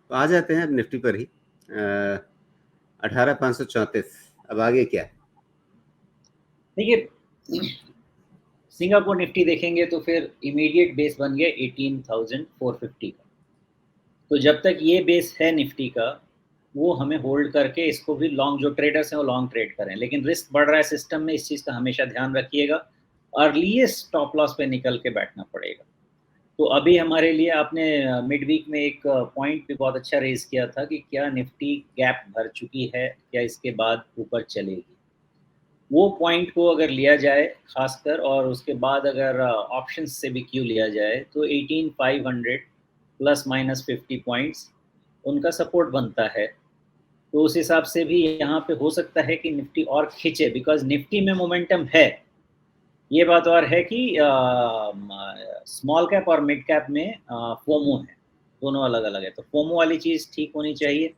तो आ जाते हैं अब निफ्टी पर ही। 18,534। अब आगे क्या है? देखिए, सिंगापुर निफ्टी देखेंगे तो फिर इमीडिएट बेस बन गया 18,450 का। तो जब तक ये बेस है निफ्टी का, वो हमें होल्ड करके इसको भी लॉन्ग, जो ट्रेडर्स हैं वो लॉन्ग ट्रेड करें, लेकिन रिस्क बढ़ रहा है सिस्टम में, इस चीज़ का हमेशा ध्यान रखिएगा। अर्लीस्ट स्टॉप लॉस पे निकल के बैठना पड़ेगा। तो अभी हमारे लिए आपने मिड वीक में एक पॉइंट भी बहुत अच्छा रेज किया था कि क्या निफ्टी गैप भर चुकी है, क्या इसके बाद ऊपर चलेगी। वो पॉइंट को अगर लिया जाए खासकर, और उसके बाद अगर ऑप्शंस से भी क्यों लिया जाए, तो 18,500 प्लस माइनस 50 पॉइंट्स उनका सपोर्ट बनता है। तो उस हिसाब से भी यहाँ पे हो सकता है कि निफ्टी और खींचे, बिकॉज निफ्टी में मोमेंटम है। ये बात और है कि स्मॉल कैप और मिड कैप में फोमो है, दोनों अलग अलग है। तो फोमो वाली चीज़ ठीक होनी चाहिए,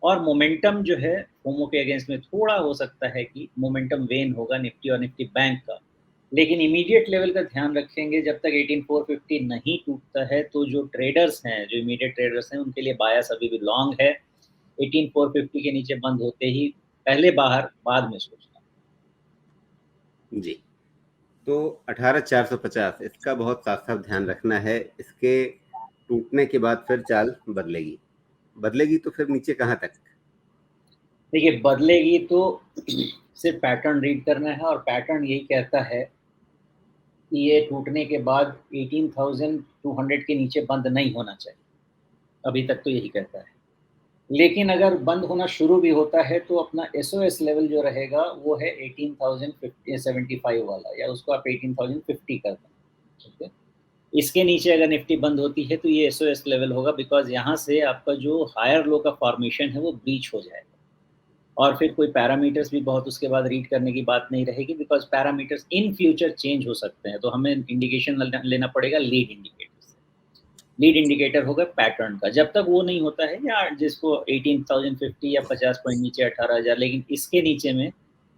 और मोमेंटम जो है फोमो के अगेंस्ट में थोड़ा हो सकता है कि मोमेंटम वेन होगा निफ्टी और निफ्टी बैंक का। लेकिन इमीडिएट लेवल का ध्यान रखेंगे, जब तक 18,450 नहीं टूटता है तो जो ट्रेडर्स हैं, जो इमीडिएट ट्रेडर्स हैं, उनके लिए बायस अभी भी लॉन्ग है। 18,450 के नीचे बंद होते ही पहले बाहर, बाद में सोचना। जी। तो 18,450 इसका बहुत साफ साफ ध्यान रखना है। इसके टूटने के बाद फिर चाल बदलेगी। बदलेगी तो फिर नीचे कहाँ तक? देखिए, बदलेगी तो सिर्फ पैटर्न रीड करना है, और पैटर्न यही कहता है कि ये टूटने के बाद 18,200 के नीचे बंद नहीं होना चाहिए। अभी तक तो यही कहता है। लेकिन अगर बंद होना शुरू भी होता है तो अपना एसओएस लेवल जो रहेगा वो है 18,075 वाला, या उसको आप 18,050 कर दें। ठीक है। इसके नीचे अगर निफ्टी बंद होती है तो ये एसओएस लेवल होगा, बिकॉज यहाँ से आपका जो हायर लो का फॉर्मेशन है वो ब्रीच हो जाएगा। और फिर कोई पैरामीटर्स भी बहुत उसके बाद रीड करने की बात नहीं रहेगी, because parameters in future change हो सकते हैं। तो हमें इंडिकेशन लेना पड़ेगा लीड इंडिकेटर से। लीड इंडिकेटर होगा पैटर्न का। जब तक वो नहीं होता है, या जिसको 18,050 या 50 पॉइंट नीचे 18,000, लेकिन इसके नीचे में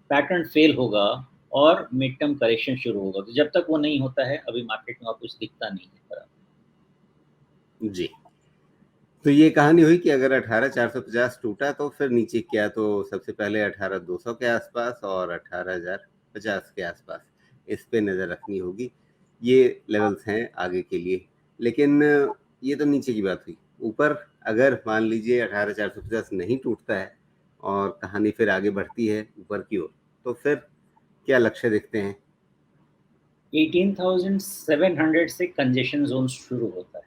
पैटर्न फेल होगा और मिड टर्म करेक्शन शुरू होगा। तो जब तक वो नहीं होता है, अभी मार्केट में और कुछ दिखता नहीं है बराबर। जी। तो ये कहानी हुई कि अगर 18,450 टूटा तो फिर नीचे क्या? तो सबसे पहले 18,200 के आसपास और 18,050 के आसपास इस पे नज़र रखनी होगी। ये लेवल्स हैं आगे के लिए। लेकिन ये तो नीचे की बात हुई। ऊपर अगर मान लीजिए 18,450 नहीं टूटता है और कहानी फिर आगे बढ़ती है ऊपर की ओर, तो फिर क्या लक्ष्य देखते हैं? 18,700 से कंजेशन जोन शुरू होता है,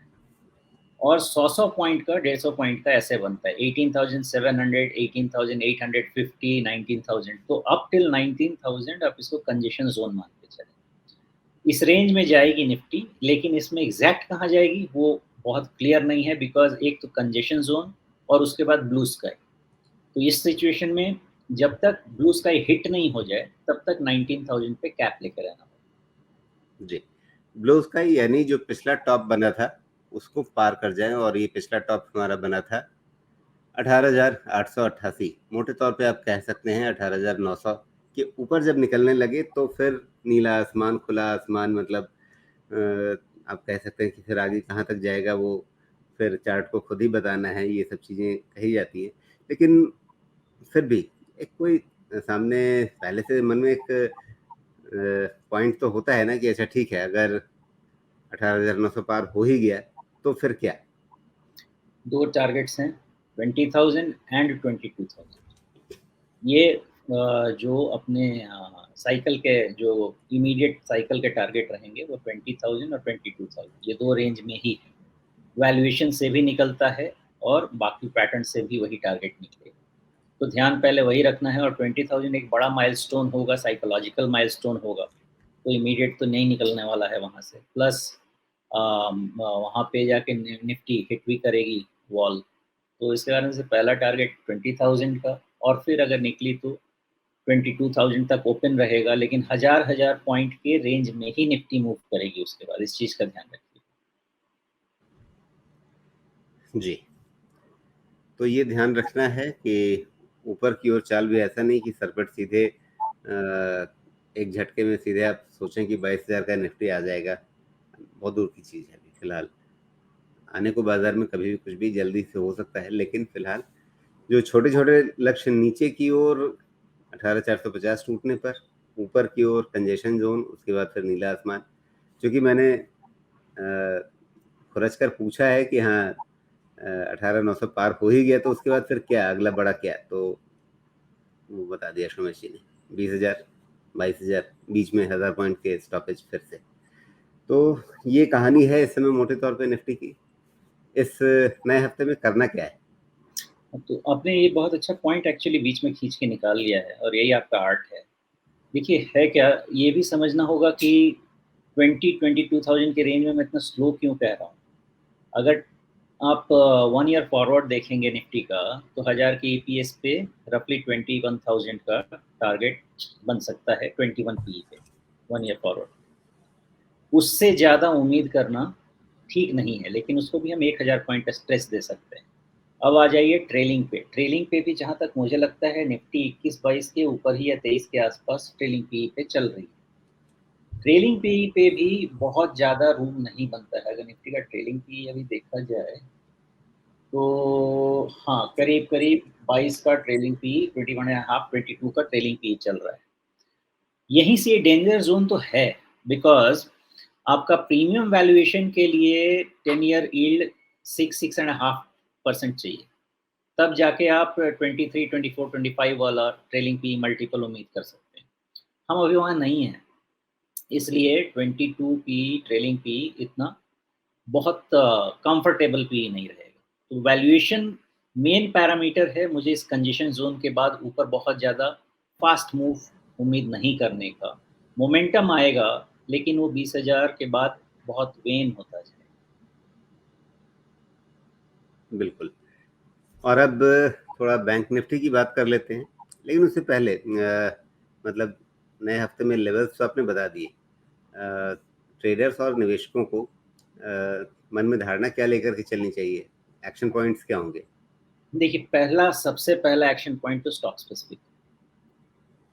और 100 पॉइंट का, 150 पॉइंट का ऐसे बनता है। 18,700, 18,850, 19,000, तो अप टिल 19,000 आप इसको कंजेशन जोन मान के चलें। इस रेंज में जाएगी निफ्टी, लेकिन इसमें एग्जैक्ट कहाँ जाएगी वो बहुत क्लियर नहीं है, बिकॉज एक तो कंजेशन जोन और उसके बाद ब्लू स्काई। तो इस सिचुएशन में जब तक ब्लू स्काई हिट नहीं हो जाए तब तक 19,000 पे कैप लेकर रहना। जी। ब्लू स्काई यानी जो पिछला टॉप बना था उसको पार कर जाएं, और ये पिछला टॉप हमारा बना था 18,888। मोटे तौर पे आप कह सकते हैं 18,900 के ऊपर जब निकलने लगे तो फिर नीला आसमान, खुला आसमान, मतलब आप कह सकते हैं कि फिर आगे कहाँ तक जाएगा वो फिर चार्ट को खुद ही बताना है, ये सब चीज़ें कही जाती हैं। लेकिन फिर भी एक कोई सामने पहले से मन में एक पॉइंट तो होता है ना कि अच्छा ठीक है, अगर 18,900 पार हो ही गया तो फिर क्या? दो टारगेट्स हैं, 20,000 एंड 22,000। ये जो अपने साइकिल के, जो इमीडिएट साइकिल के टारगेट रहेंगे वो 20,000 और 22,000, ये दो रेंज में ही है। वैल्यूएशन से भी निकलता है और बाकी पैटर्न से भी वही टारगेट निकलेगा। तो ध्यान पहले वही रखना है, और 20,000 एक बड़ा माइलस्टोन होगा, साइकोलॉजिकल माइलस्टोन होगा। तो इमीडिएट तो नहीं निकलने वाला है वहाँ से। प्लस वहाँ पे जाके निफ्टी हिट भी करेगी वॉल। तो इसके कारण से पहला टारगेट 20,000 का, और फिर अगर निकली तो 22,000 तक ओपन रहेगा, लेकिन हजार हजार पॉइंट के रेंज में ही निफ्टी मूव करेगी उसके बाद। इस चीज़ का ध्यान रखिए। जी। तो ये ध्यान रखना है कि ऊपर की ओर चाल भी ऐसा नहीं कि सरपट सीधे एक झटके में सीधे आप सोचें कि 22,000 का निफ्टी आ जाएगा। बहुत दूर की चीज़ है अभी फिलहाल। आने को बाजार में कभी भी कुछ भी जल्दी से हो सकता है, लेकिन फिलहाल जो छोटे छोटे लक्ष्य नीचे की ओर 18,450 टूटने पर, ऊपर की ओर कंजेशन जोन, उसके बाद फिर नीला आसमान। क्योंकि मैंने खुरच कर पूछा है कि हाँ 18,900 पार हो ही गया तो उसके बाद फिर क्या, अगला बड़ा क्या, तो वो बता दिया सुमेश जी ने, 20,000 22,000, बीच में 1,000 पॉइंट के स्टॉपेज फिर से। तो ये कहानी है इस समय मोटे तौर पे निफ्टी की। इस नए हफ्ते में करना क्या है? तो आपने ये बहुत अच्छा पॉइंट एक्चुअली बीच में खींच के निकाल लिया है और यही आपका आर्ट है। देखिए है क्या, ये भी समझना होगा कि 20-22,000 के रेंज में मैं इतना स्लो क्यों कह रहा हूँ। अगर आप 1 ईयर फॉरवर्ड देखेंगे निफ्टी का, तो 1000 के ईपीएस पे रफली 21,000 का टारगेट बन सकता है 21 पी पे 1 ईयर फॉरवर्ड। उससे ज़्यादा उम्मीद करना ठीक नहीं है, लेकिन उसको भी हम 1000 पॉइंट स्ट्रेस दे सकते हैं। अब आ जाइए ट्रेलिंग पे। ट्रेलिंग पे भी जहाँ तक मुझे लगता है निफ्टी 21-22 के ऊपर ही या 23 के आसपास ट्रेलिंग पी पे चल रही है। ट्रेलिंग पी पे भी बहुत ज़्यादा रूम नहीं बनता है। अगर निफ्टी का ट्रेलिंग पी अभी देखा जाए तो हाँ, करीब करीब 22 का ट्रेलिंग पी, 21.5 22 का ट्रेलिंग पी चल रहा है। यहीं से डेंजर जोन तो है, बिकॉज आपका प्रीमियम वैल्यूएशन के लिए 10 ईयर यील्ड 6-6.5% चाहिए, तब जाके आप 23, 24, 25 वाला ट्रेलिंग पी मल्टीपल उम्मीद कर सकते हैं। हम अभी वहाँ नहीं हैं, इसलिए 22 पी ट्रेलिंग पी इतना बहुत कंफर्टेबल पी नहीं रहेगा। तो वैल्यूएशन मेन पैरामीटर है, मुझे इस कंजेशन जोन के बाद ऊपर बहुत ज़्यादा फास्ट मूव उम्मीद नहीं करने का। मोमेंटम आएगा, लेकिन वो 20,000 के बाद बहुत वेन होता जाएगा। बिल्कुल। और अब थोड़ा बैंक निफ्टी की बात कर लेते हैं, लेकिन उससे पहले मतलब नए हफ्ते में लेवल्स तो आपने बता दिए। ट्रेडर्स और निवेशकों को मन में धारणा क्या लेकर के चलनी चाहिए, एक्शन पॉइंट्स क्या होंगे? देखिए, सबसे पहला एक्शन पॉइंट तो स्टॉक स्पेसिफिक।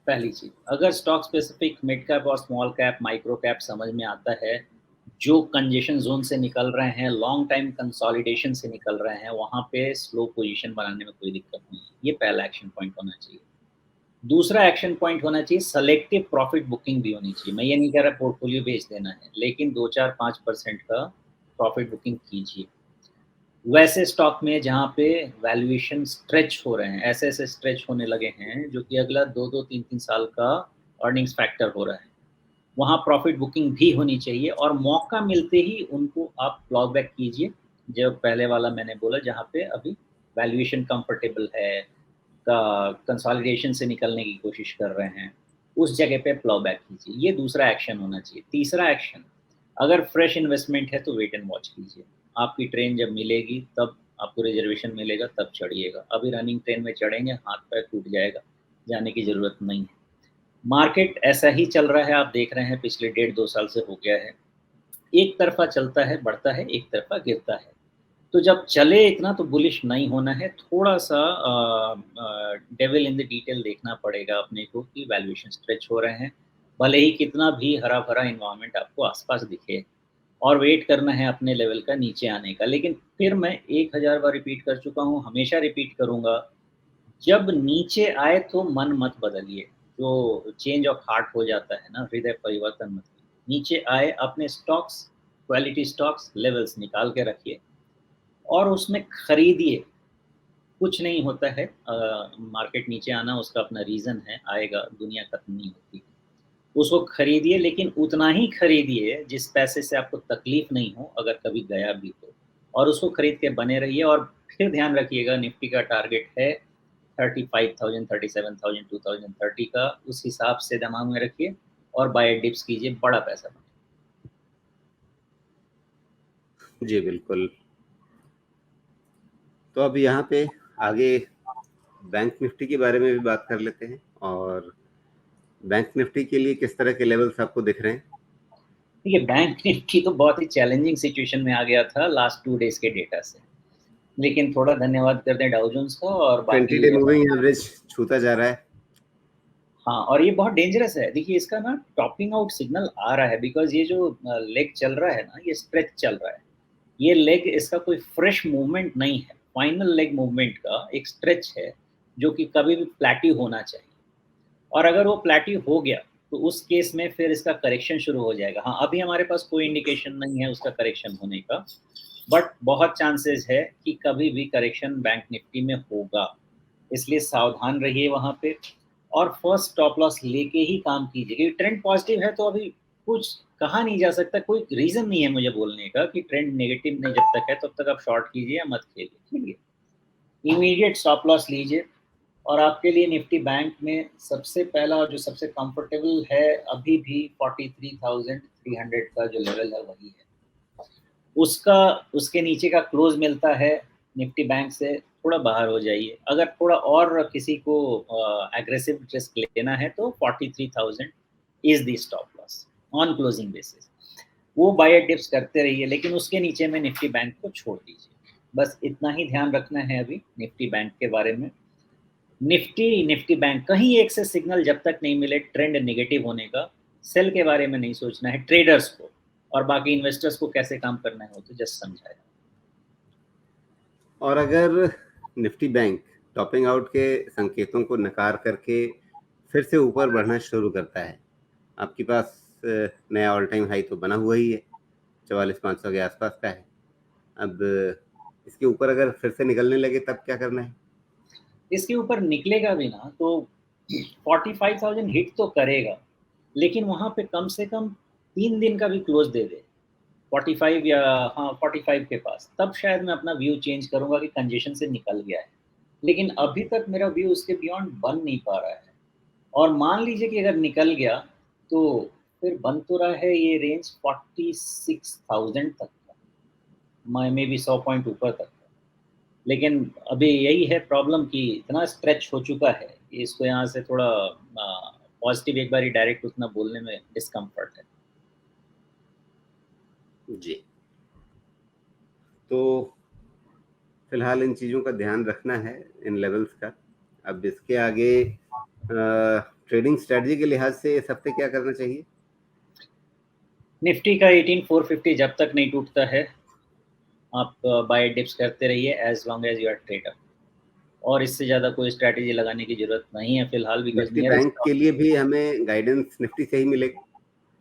पहली चीज, अगर स्टॉक स्पेसिफिक मिड कैप और स्मॉल कैप माइक्रो कैप समझ में आता है, जो कंजेशन जोन से निकल रहे हैं, लॉन्ग टाइम कंसोलिडेशन से निकल रहे हैं, वहां पे स्लो पोजीशन बनाने में कोई दिक्कत नहीं है। ये पहला एक्शन पॉइंट होना चाहिए। दूसरा एक्शन पॉइंट होना चाहिए, सेलेक्टिव प्रॉफिट बुकिंग भी होनी चाहिए। मैं ये नहीं कह रहा पोर्टफोलियो बेच देना है, लेकिन 2-4-5% का प्रॉफिट बुकिंग कीजिए वैसे स्टॉक में जहाँ पे वैल्यूएशन स्ट्रेच हो रहे हैं, ऐसे स्ट्रेच होने लगे हैं जो कि अगला 2-2 3-3 साल का अर्निंग्स फैक्टर हो रहा है। वहाँ प्रॉफिट बुकिंग भी होनी चाहिए और मौका मिलते ही उनको आप क्लॉ बैक कीजिए। जो पहले वाला मैंने बोला, जहाँ पे अभी वैल्यूएशन कंफर्टेबल है, कंसोलिडेशन से निकलने की कोशिश कर रहे हैं, उस जगह पे प्लॉ बैक कीजिए। ये दूसरा एक्शन होना चाहिए। तीसरा एक्शन, अगर फ्रेश इन्वेस्टमेंट है तो वेट एंड वॉच कीजिए। आपकी ट्रेन जब मिलेगी तब आपको रिजर्वेशन मिलेगा, तब चढ़िएगा। अभी रनिंग ट्रेन में चढ़ेंगे, हाथ पैर टूट जाएगा, जाने की ज़रूरत नहीं है। मार्केट ऐसा ही चल रहा है, आप देख रहे हैं पिछले 1.5-2 साल से हो गया है। एक तरफ़ा चलता है, बढ़ता है, एक तरफ़ा गिरता है। तो जब चले इतना तो बुलिश नहीं होना है, थोड़ा-सा डेविल इन द डिटेल देखना पड़ेगा अपने को कि वैल्यूएशन स्ट्रेच हो रहे हैं, भले ही कितना भी हरा-भरा एनवायरनमेंट आपको आस-पास दिखे, और वेट करना है अपने लेवल का नीचे आने का। लेकिन फिर मैं 1000 बार रिपीट कर चुका हूँ, हमेशा रिपीट करूँगा, जब नीचे आए तो मन मत बदलिए। जो चेंज ऑफ हार्ट हो जाता है ना, हृदय परिवर्तन मत कीजिए। नीचे आए, अपने स्टॉक्स, क्वालिटी स्टॉक्स लेवल्स निकाल के रखिए और उसमें खरीदिए। कुछ नहीं होता है, मार्केट नीचे आना उसका अपना रीज़न है, आएगा, दुनिया खत्म नहीं होती। उसको खरीदिए, लेकिन उतना ही खरीदिए जिस पैसे से आपको तकलीफ़ नहीं हो अगर कभी गया भी तो। और उसको खरीद के बने रहिए। और फिर ध्यान रखिएगा, निफ्टी का टारगेट है 35,000, 37,000, 2030 का, उस हिसाब से दिमाग में रखिए और बाय डिप्स कीजिए, बड़ा पैसा बने। जी बिल्कुल। तो अब यहाँ पे आगे बैंक निफ्टी के बारे में भी बात कर लेते हैं, और बैंक निफ्टी के लिए किस तरह के लेवल्स आपको दिख रहे हैं? देखिए, बैंक निफ्टी तो बहुत ही चैलेंजिंग सिचुएशन में आ गया था लास्ट 2 डेज़ के डेटा से। लेकिन थोड़ा धन्यवाद करते हैं डाउ जोन्स का और 20 बाकी डे मूविंग एवरेज छूता जा रहा है। हाँ, और ये बहुत डेंजरस है। देखिए, इसका टॉपिंग आउट सिग्नल आ रहा है, बिकॉज़ ये जो लेग चल रहा है ना, ये स्ट्रेच चल रहा है। ये लेग इसका कोई फ्रेश मूवमेंट नहीं है, फाइनल लेग मूवमेंट का एक स्ट्रेच है जो कि कभी भी प्लेट्यू होना चाहिए। और अगर वो प्लेट्यू हो गया तो उस केस में फिर इसका करेक्शन शुरू हो जाएगा। हाँ, अभी हमारे पास कोई इंडिकेशन नहीं है उसका करेक्शन होने का, बट बहुत चांसेस है कि कभी भी करेक्शन बैंक निफ्टी में होगा, इसलिए सावधान रहिए वहाँ पे। और फर्स्ट स्टॉप लॉस लेके ही काम कीजिए, क्योंकि ट्रेंड पॉजिटिव है तो अभी कुछ कहा नहीं जा सकता, कोई रीज़न नहीं है मुझे बोलने का कि ट्रेंड नेगेटिव नहीं जब तक है तब तक आप शॉर्ट कीजिए या मत खेलिए, ठीक है। इमीडिएट स्टॉप लॉस लीजिए। और आपके लिए निफ्टी बैंक में सबसे पहला और जो सबसे कंफर्टेबल है अभी भी 43,300 का जो लेवल है वही है। उसका उसके नीचे का क्लोज मिलता है निफ्टी बैंक से थोड़ा बाहर हो जाइए। अगर थोड़ा और किसी को एग्रेसिव रिस्क लेना है तो 43,000 is the stop loss on closing basis. वो बाय डिप्स करते रहिए, लेकिन उसके नीचे में निफ्टी बैंक को छोड़ दीजिए। बस इतना ही ध्यान रखना है अभी निफ्टी बैंक के बारे में। निफ्टी बैंक कहीं एक से सिग्नल जब तक नहीं मिले ट्रेंड नेगेटिव होने का, सेल के बारे में नहीं सोचना है ट्रेडर्स को, और बाकी इन्वेस्टर्स को कैसे काम करना है वो तो जस्ट समझाया। और अगर निफ्टी बैंक टॉपिंग आउट के संकेतों को नकार करके फिर से ऊपर बढ़ना शुरू करता है, आपके पास नया ऑल टाइम हाई तो बना हुआ ही है, 44,500 के आसपास का है। अब इसके ऊपर अगर फिर से निकलने लगे तब क्या करना है? इसके ऊपर निकलेगा भी ना तो 45,000 हिट तो करेगा, लेकिन वहां पे कम से कम 3 दिन का भी क्लोज दे दे 45 या हाँ 45 के पास, तब शायद मैं अपना व्यू चेंज करूंगा कि कंजेशन से निकल गया है। लेकिन अभी तक मेरा व्यू उसके बियॉन्ड बन नहीं पा रहा है। और मान लीजिए कि अगर निकल गया तो फिर बन तो रहा है ये रेंज 46,000 तक का, मे बी 100 पॉइंट ऊपर तक का। लेकिन अभी यही है प्रॉब्लम कि इतना स्ट्रेच हो चुका है कि इसको यहाँ से थोड़ा पॉजिटिव एक बार डायरेक्ट उतना बोलने में डिस्कम्फर्ट है। जी, तो फिलहाल इन चीज़ों का ध्यान रखना है, इन लेवल्स का। अब इसके आगे ट्रेडिंग स्ट्रेटजी के लिहाज से इस हफ्ते क्या करना चाहिए? निफ्टी का 18,450 जब तक नहीं टूटता है आप बाय डिप्स करते रहिए as long as you are trader, और इससे ज़्यादा कोई स्ट्रैटेजी लगाने की जरूरत नहीं है फिलहाल, बिकॉज निफ्टी बैंक नियरेस्ट के लिए भी हमें गाइडेंस निफ्टी से ही मिलेगा?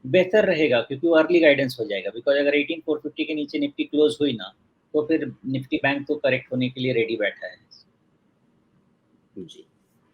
बेहतर रहेगा क्योंकि वो अर्ली गाइडेंस हो जाएगा। बिकॉज अगर 18,450 के नीचे निफ्टी क्लोज हुई ना तो फिर निफ्टी बैंक तो करेक्ट होने के लिए रेडी बैठा है। जी।